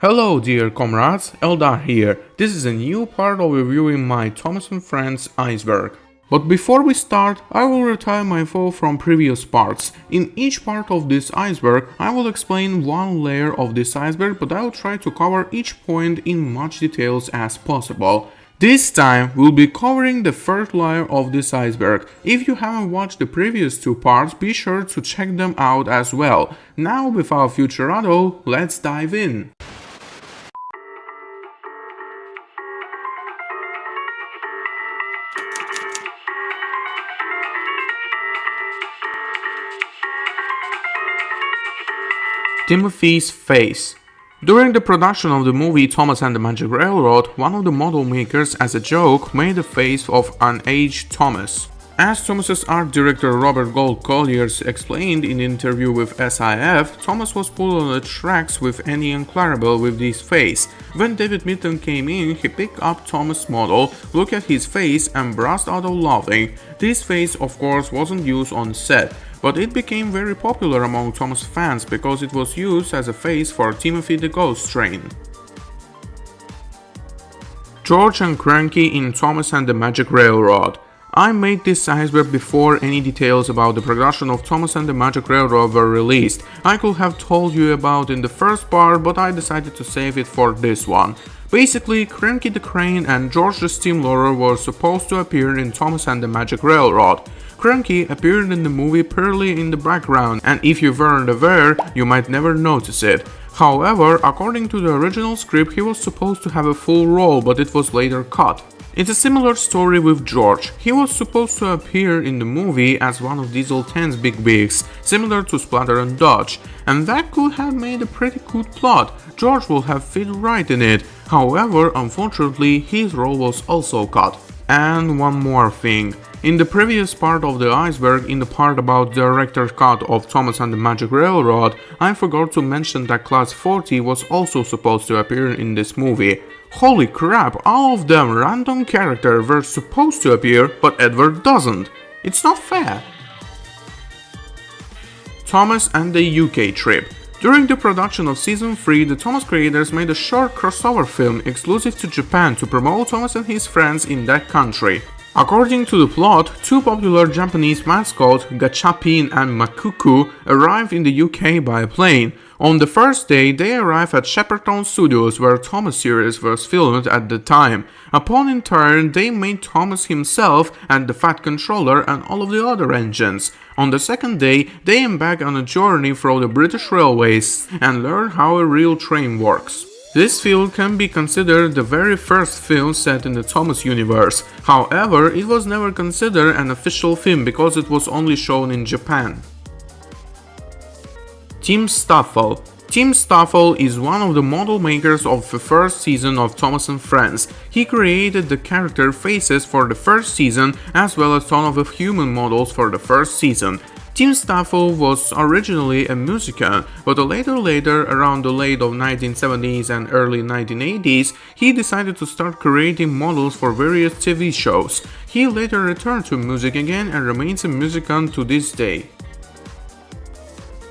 Hello dear comrades, Eldar here. This is a new part of reviewing my Thomas & Friends Iceberg. But before we start, I will retire my info from previous parts. In each part of this iceberg, I will explain one layer of this iceberg, but I will try to cover each point in much details as possible. This time, we'll be covering the first layer of this iceberg. If you haven't watched the previous two parts, be sure to check them out as well. Now, without further ado, let's dive in. Timothy's face. During the production of the movie Thomas and the Magic Railroad, one of the model makers, as a joke, made the face of an aged Thomas. As Thomas's art director Robert Gold Colliers explained in an interview with SIF, Thomas was put on the tracks with Annie and Clarabelle with this face. When David Mitton came in, he picked up Thomas' model, looked at his face and burst out of laughing. This face, of course, wasn't used on set, but it became very popular among Thomas fans because it was used as a face for Timothy the Ghost Train. George and Cranky in Thomas and the Magic Railroad. I made this iceberg before any details about the production of Thomas and the Magic Railroad were released. I could have told you about in the first part, but I decided to save it for this one. Basically, Cranky the Crane and George the Steamroller were supposed to appear in Thomas and the Magic Railroad. Cranky appeared in the movie purely in the background, and if you weren't aware, you might never notice it. However, according to the original script, he was supposed to have a full role, but it was later cut. It's a similar story with George. He was supposed to appear in the movie as one of Diesel 10's big wigs, similar to Splatter and Dodge, and that could have made a pretty good plot. George would have fit right in it. However, unfortunately, his role was also cut. And one more thing. In the previous part of the iceberg, in the part about the director's cut of Thomas and the Magic Railroad, I forgot to mention that Class 40 was also supposed to appear in this movie. Holy crap, all of them random characters were supposed to appear, but Edward doesn't. It's not fair. Thomas and the UK trip. During the production of Season 3, the Thomas creators made a short crossover film exclusive to Japan to promote Thomas and his friends in that country. According to the plot, two popular Japanese mascots, Gachapin and Makuku, arrived in the UK by plane. On the first day, they arrived at Shepperton Studios, where Thomas series was filmed at the time. Upon in turn, they made Thomas himself and the Fat Controller and all of the other engines. On the second day, they embark on a journey through the British Railways and learn how a real train works. This film can be considered the very first film set in the Thomas universe. However, it was never considered an official film because it was only shown in Japan. Tim Stoffel. Tim Stoffel is one of the model makers of the first season of Thomas & Friends. He created the character faces for the first season as well as ton of human models for the first season. Tim Stoffel was originally a musician, but later around the late of 1970s and early 1980s, he decided to start creating models for various TV shows. He later returned to music again and remains a musician to this day.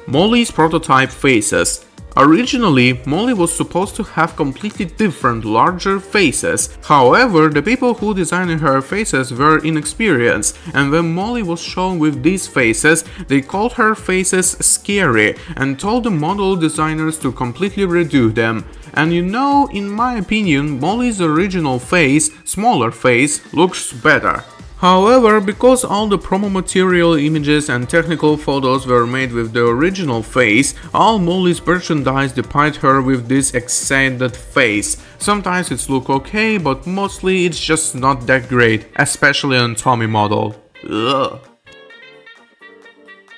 Molly's prototype faces. Originally, Molly was supposed to have completely different, larger faces. However, the people who designed her faces were inexperienced, and when Molly was shown with these faces, they called her faces scary and told the model designers to completely redo them. And you know, in my opinion, Molly's original face, smaller face, looks better. However, because all the promo material images and technical photos were made with the original face, all Molly's merchandise depict her with this extended face. Sometimes it's look okay, but mostly it's just not that great, especially on Tommy model. Ugh.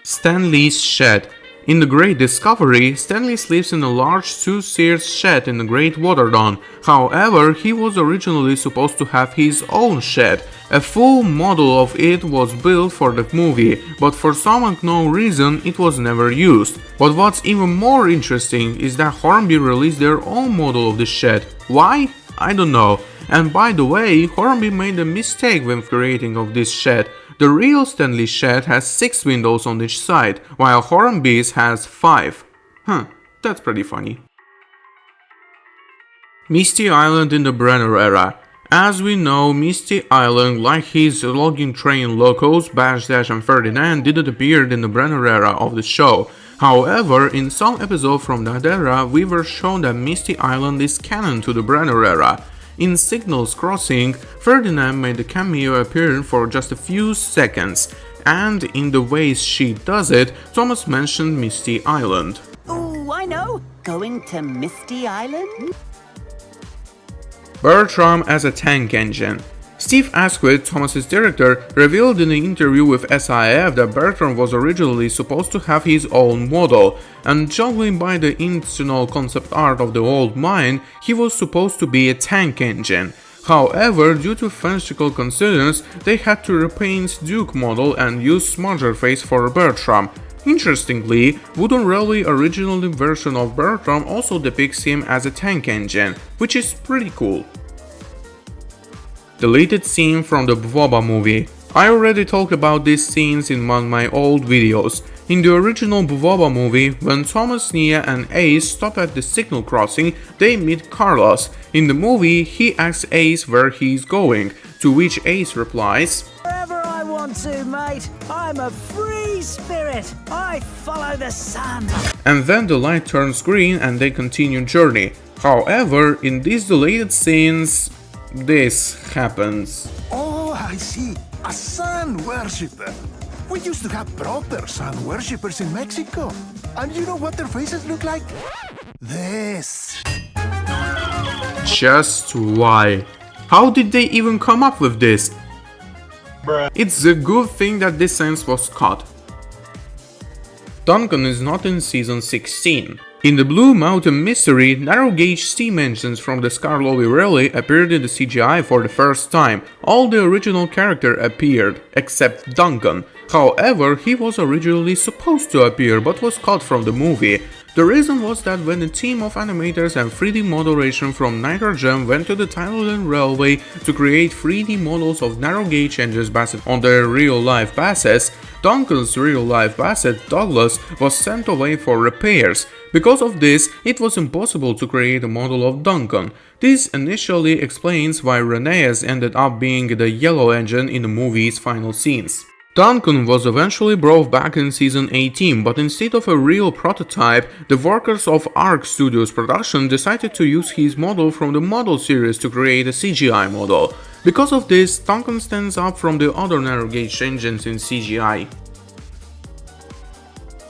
Stan Lee's shed. In The Great Discovery, Stanley sleeps in a large two-tiered shed in the Great Water Dawn. However, he was originally supposed to have his own shed. A full model of it was built for the movie, but for some unknown reason it was never used. But what's even more interesting is that Hornby released their own model of the shed. Why? I don't know. And by the way, Hornby made a mistake when creating of this shed. The real Stanley shed has 6 windows on each side, while Hornby's has 5. That's pretty funny. Misty Island in the Brenner era. As we know, Misty Island, like his logging train locos, Bash, Dash and Ferdinand, didn't appear in the Brenner era of the show. However, in some episodes from that era, we were shown that Misty Island is canon to the Brenner era. In Signals Crossing, Ferdinand made a cameo appearance for just a few seconds, and in the ways she does it, Thomas mentioned Misty Island. Oh, I know! Going to Misty Island? Bertram as a tank engine. Steve Asquith, Thomas's director, revealed in an interview with SIF that Bertram was originally supposed to have his own model, and judging by the internal concept art of the old mine, he was supposed to be a tank engine. However, due to financial concerns, they had to repaint Duke model and use smudger face for Bertram. Interestingly, Wooden Railway original version of Bertram also depicts him as a tank engine, which is pretty cool. Deleted scene from the Bwoba movie. I already talked about these scenes in one of my old videos. In the original Bwoba movie, when Thomas, Nia and Ace stop at the signal crossing, they meet Carlos. In the movie, he asks Ace where he's going, to which Ace replies, "Wherever I want to, mate. I'm a free spirit. I follow the sun." And then the light turns green and they continue journey. However, in these deleted scenes, this happens. Oh, I see. A sun worshipper. We used to have proper sun worshippers in Mexico. And you know what their faces look like? This. Just why? How did they even come up with this? Bruh. It's a good thing that this sense was cut. Duncan is not in season 16. In the Blue Mountain Mystery, narrow gauge steam engines from the Skarlovi Rally appeared in the CGI for the first time. All the original characters appeared, except Duncan. However, he was originally supposed to appear but was cut from the movie. The reason was that when a team of animators and 3D moderation from Nitrogen went to the Thailand Railway to create 3D models of narrow gauge engines based on their real-life Bassets, Duncan's real-life Basset, Douglas, was sent away for repairs. Because of this, it was impossible to create a model of Duncan. This initially explains why Rheneas ended up being the yellow engine in the movie's final scenes. Duncan was eventually brought back in season 18, but instead of a real prototype, the workers of ARC Studios production decided to use his model from the model series to create a CGI model. Because of this, Duncan stands up from the other narrow gauge engines in CGI.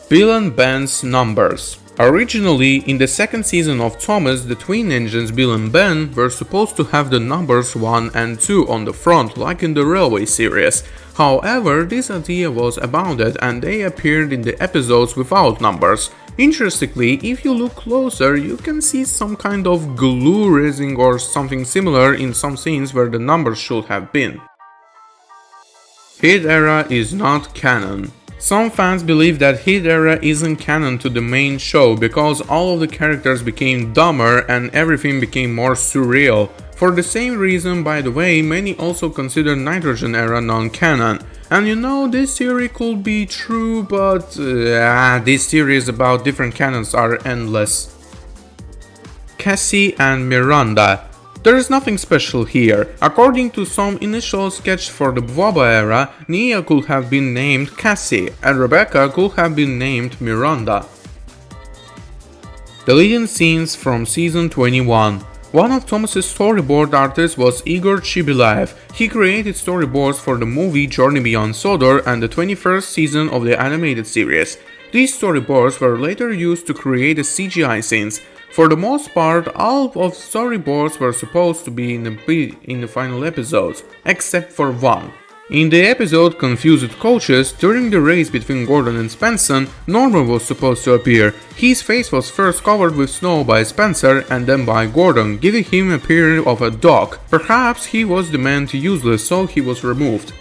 Bill and Ben's numbers. Originally, in the second season of Thomas, the twin engines Bill and Ben were supposed to have the numbers 1 and 2 on the front, like in the Railway series. However, this idea was abandoned and they appeared in the episodes without numbers. Interestingly, if you look closer, you can see some kind of glue resin or something similar in some scenes where the numbers should have been. Hit Era is not canon. Some fans believe that Hit Era isn't canon to the main show because all of the characters became dumber and everything became more surreal. For the same reason, by the way, many also consider Nitrogen Era non-canon. And you know, this theory could be true, but these theories about different canons are endless. Cassie and Miranda. There is nothing special here. According to some initial sketch for the Bwoba era, Nia could have been named Cassie and Rebecca could have been named Miranda. Deleted scenes from season 21. One of Thomas's storyboard artists was Igor Chibilaev. He created storyboards for the movie Journey Beyond Sodor and the 21st season of the animated series. These storyboards were later used to create the CGI scenes. For the most part, all of storyboards were supposed to be in the final episodes, except for one. In the episode Confused Coaches, during the race between Gordon and Spencer, Norman was supposed to appear. His face was first covered with snow by Spencer and then by Gordon, giving him an appearance of a dog. Perhaps he was deemed useless, so he was removed.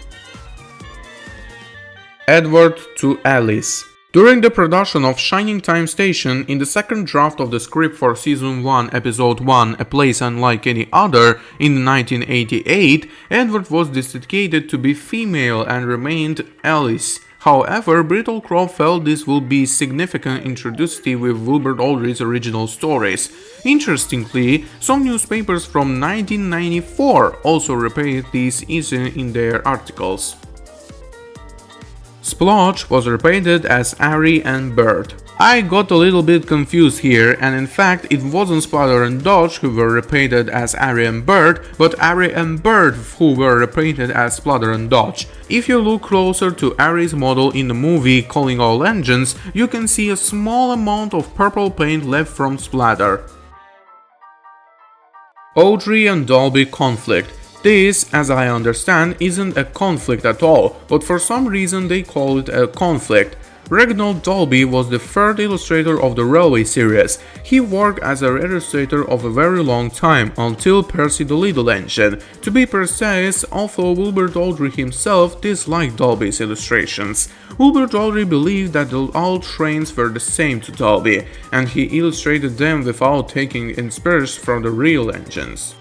Edward to Alice. During the production of Shining Time Station, in the second draft of the script for Season 1, Episode 1, A Place Unlike Any Other, in 1988, Edward was designated to be female and remained Alice. However, Brittlecroft felt this would be significant introductory with Wilbur Aldrich's original stories. Interestingly, some newspapers from 1994 also repeated this issue in their articles. Splotch was repeated as Harry and Bert. I got a little bit confused here, and in fact it wasn't Splatter and Dodge who were repeated as Harry and Bert, but Harry and Bert who were repeated as Splatter and Dodge. If you look closer to Harry's model in the movie Calling All Engines, you can see a small amount of purple paint left from Splatter. Audrey and Dolby conflict. This, as I understand, isn't a conflict at all, but for some reason they call it a conflict. Reginald Dolby was the third illustrator of the Railway series. He worked as an illustrator of a very long time, until Percy the Little Engine. To be precise, although Wilbur Aldrich himself disliked Dolby's illustrations. Wilbur Aldrich believed that all trains were the same to Dolby, and he illustrated them without taking inspiration from the real engines.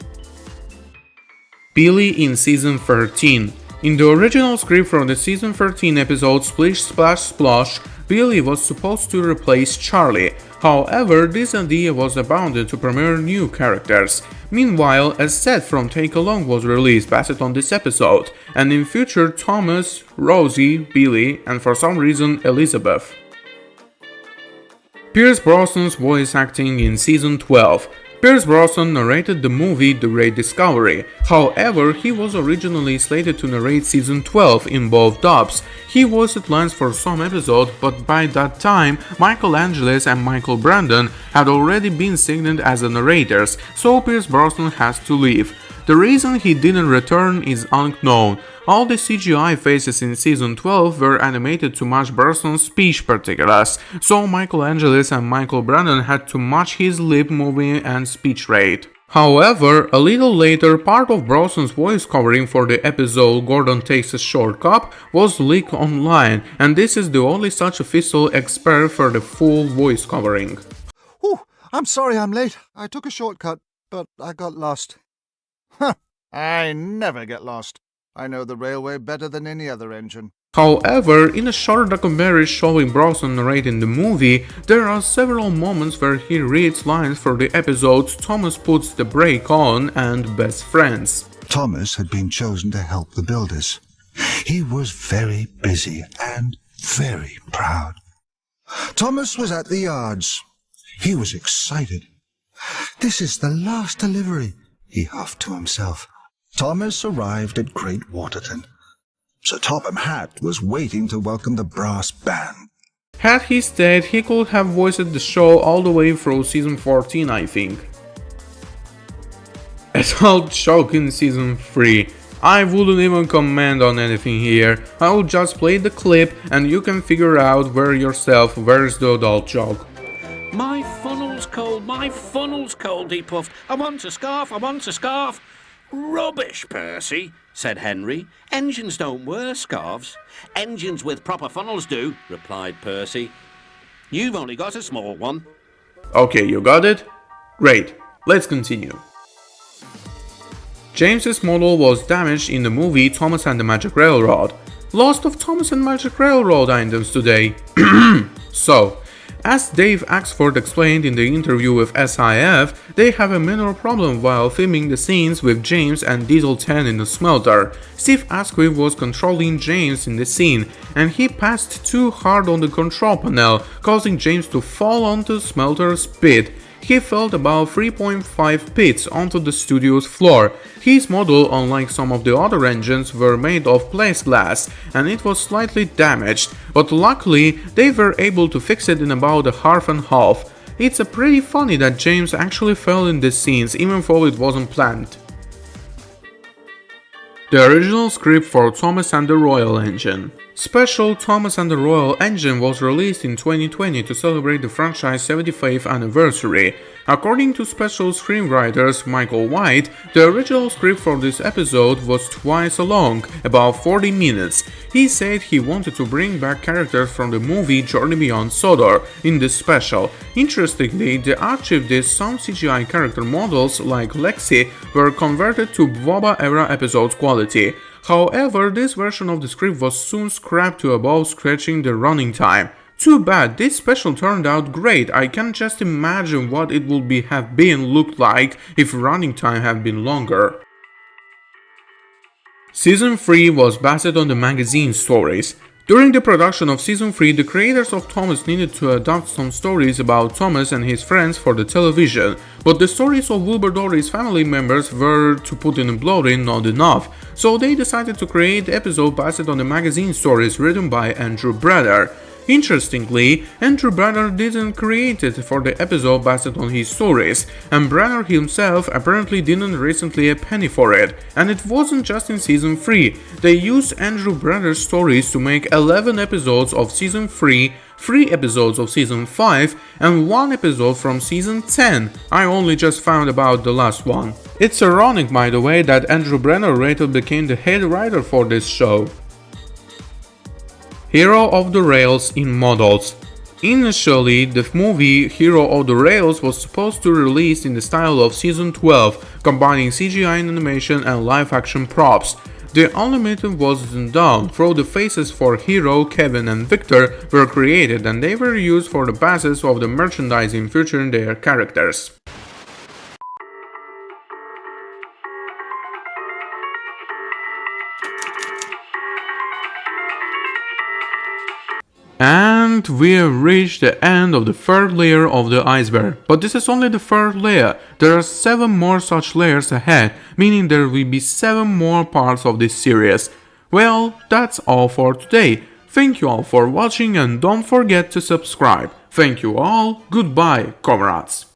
Billy in Season 13. In the original script from the Season 13 episode Splish Splash Splosh, Billy was supposed to replace Charlie. However, this idea was abandoned to premiere new characters. Meanwhile, a set from Take Along was released based on this episode, and in future Thomas, Rosie, Billy, and for some reason Elizabeth. Pierce Brosnan's voice acting in Season 12. Pierce Brosnan narrated the movie The Great Discovery. However, he was originally slated to narrate Season 12 in both dubs. He voiced lines for some episodes, but by that time, Michael Angelis and Michael Brandon had already been signed as the narrators, so Pierce Brosnan has to leave. The reason he didn't return is unknown. All the CGI faces in Season 12 were animated to match Brosnan's speech particulars, so Michael Angelis and Michael Brandon had to match his lip moving and speech rate. However, a little later, part of Brosnan's voice covering for the episode Gordon Takes a Shortcut was leaked online, and this is the only such official expert for the full voice covering. Oh, I'm sorry I'm late. I took a shortcut, but I got lost. Huh, I never get lost. I know the railway better than any other engine. However, in a short documentary showing Brosnan narrating the movie, there are several moments where he reads lines for the episodes Thomas Puts the Brake On and Best Friends. Thomas had been chosen to help the builders. He was very busy and very proud. Thomas was at the yards. He was excited. This is the last delivery, he huffed to himself. Thomas arrived at Great Waterton. Sir Topham Hatt was waiting to welcome the brass band. Had he stayed, he could have voiced the show all the way through Season 14, I think. Adult joke in Season 3. I wouldn't even comment on anything here. I will just play the clip and you can figure out yourself where's the adult joke. My funnel's cold, he puffed. I want a scarf. Rubbish, Percy, said Henry. Engines don't wear scarves. Engines with proper funnels do, replied Percy. You've only got a small one. Okay, you got it? Great, let's continue. James's model was damaged in the movie Thomas and the Magic Railroad. Lost of Thomas and Magic Railroad items today. So, as Dave Axford explained in the interview with SIF, they have a minor problem while filming the scenes with James and Diesel 10 in the smelter. Steve Asquith was controlling James in the scene, and he passed too hard on the control panel, causing James to fall onto the smelter's pit. He fell about 3.5 pits onto the studio's floor. His model, unlike some of the other engines, were made of plexiglass and it was slightly damaged, but luckily they were able to fix it in about a half and half. It's pretty funny that James actually fell in these scenes even though it wasn't planned. The original script for Thomas and the Royal Engine. Special Thomas and the Royal Engine was released in 2020 to celebrate the franchise's 75th anniversary. According to special screenwriters Michael White, the original script for this episode was twice long, about 40 minutes. He said he wanted to bring back characters from the movie Journey Beyond Sodor in this special. Interestingly, they achieved this some CGI character models like Lexi were converted to Boba era episodes quality. However, this version of the script was soon scrapped to above scratching the running time. Too bad, this special turned out great. I can just imagine what it would have looked like if running time had been longer. Season 3 was based on the magazine stories. During the production of Season 3, the creators of Thomas needed to adapt some stories about Thomas and his friends for the television, but the stories of Wilbur Dory's family members were, to put it bluntly, not enough, so they decided to create the episode based on the magazine stories written by Andrew Brother. Interestingly, Andrew Brother didn't create it for the episode based on his stories, and Brother himself apparently didn't recently a penny for it. And it wasn't just in Season 3, they used Andrew Brother's stories to make 11 episodes of Season 3, 3 episodes of Season 5, and 1 episode from Season 10. I only just found about the last one. It's ironic, by the way, that Andrew Brother later became the head writer for this show. Hero of the Rails in models. Initially, the movie Hero of the Rails was supposed to release in the style of Season 12, combining CGI animation and live-action props. The animation wasn't done, though the faces for Hero, Kevin and Victor were created and they were used for the basis of the merchandising featuring their characters. And we have reached the end of the third layer of the iceberg. But this is only the third layer. There are 7 more such layers ahead, meaning there will be 7 more parts of this series. Well, that's all for today. Thank you all for watching and don't forget to subscribe. Thank you all, goodbye, comrades.